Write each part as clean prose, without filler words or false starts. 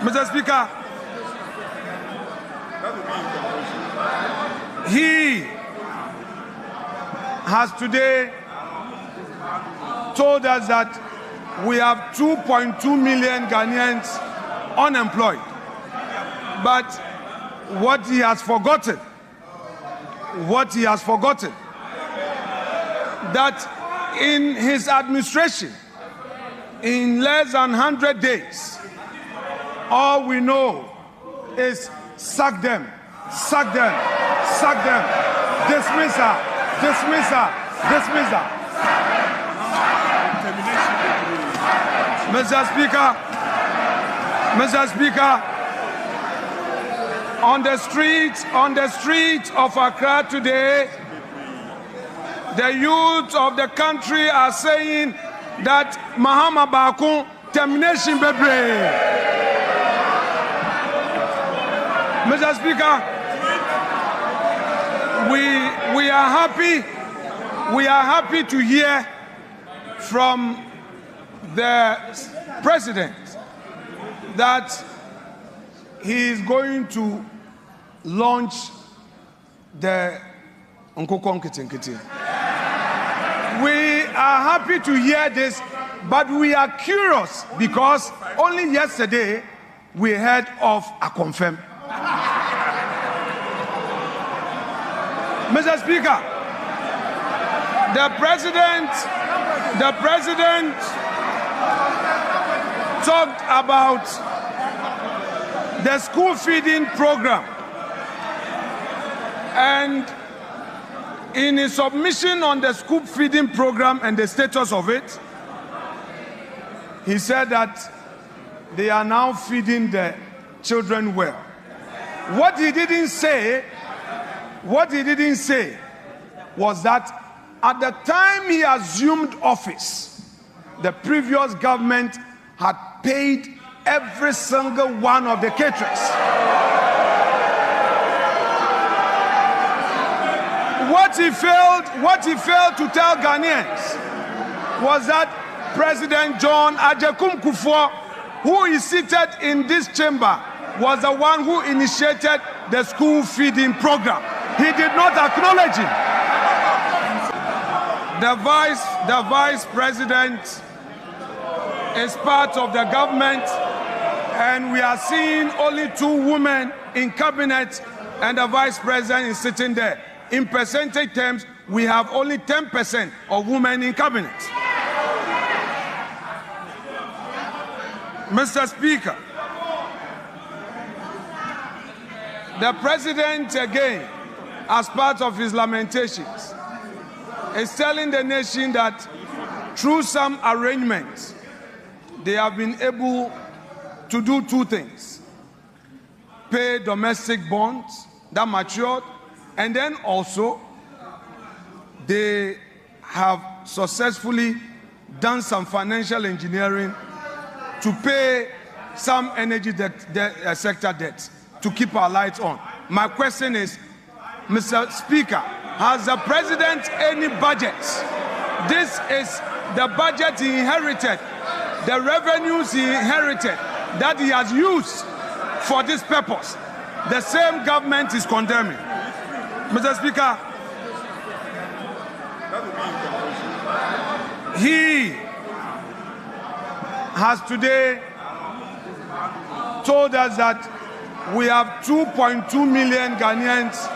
Mr. Speaker, he has today told us that we have 2.2 million Ghanaians unemployed. But what he has forgotten, that in his administration, in less than 100 days, all we know is sack them, dismiss her. Mr. Speaker, on the streets of Accra today, the youth of the country are saying that Mahama Bakun termination bebre. Mr. Speaker, we are happy to hear from the president that he is going to launch the Nkokon Kitinkiti. We are happy to hear this, but we are curious because only yesterday we heard of a confirm. Mr. Speaker, the president talked about the school feeding program, and in his submission on the school feeding program and the status of it, he said that they are now feeding the children well. What he didn't say was that at the time he assumed office, the previous government had paid every single one of the caterers. What he failed to tell Ghanaians was that President John Agyekum Kufuor, who is seated in this chamber, was the one who initiated the school feeding program. He did not acknowledge him. The vice president is part of the government, and we are seeing only 2 women in cabinet, and the vice president is sitting there. In percentage terms, we have only 10% of women in cabinet. Mr. Speaker, the president again, as part of his lamentations, is telling the nation that through some arrangements, they have been able to do 2 things: pay domestic bonds that matured, and then also they have successfully done some financial engineering to pay some energy sector debts to keep our lights on. My question is, Mr. Speaker, has the president any budget? This is the budget he inherited, the revenues he inherited that he has used for this purpose. The same government is condemning. Mr. Speaker, he has today told us that we have 2.2 million Ghanaians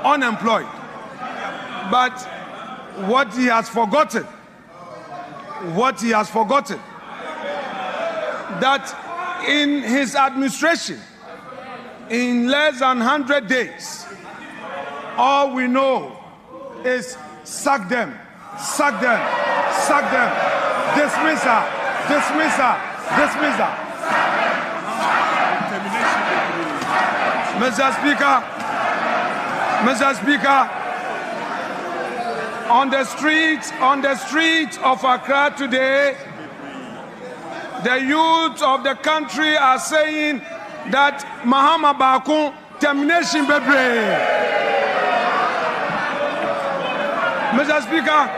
unemployed. But what he has forgotten, that in his administration, in less than 100 days, all we know is sack them, dismiss her. Mr. Speaker, on the streets of Accra today, the youth of the country are saying that Mahama Bakun termination bebre. Mr. Speaker,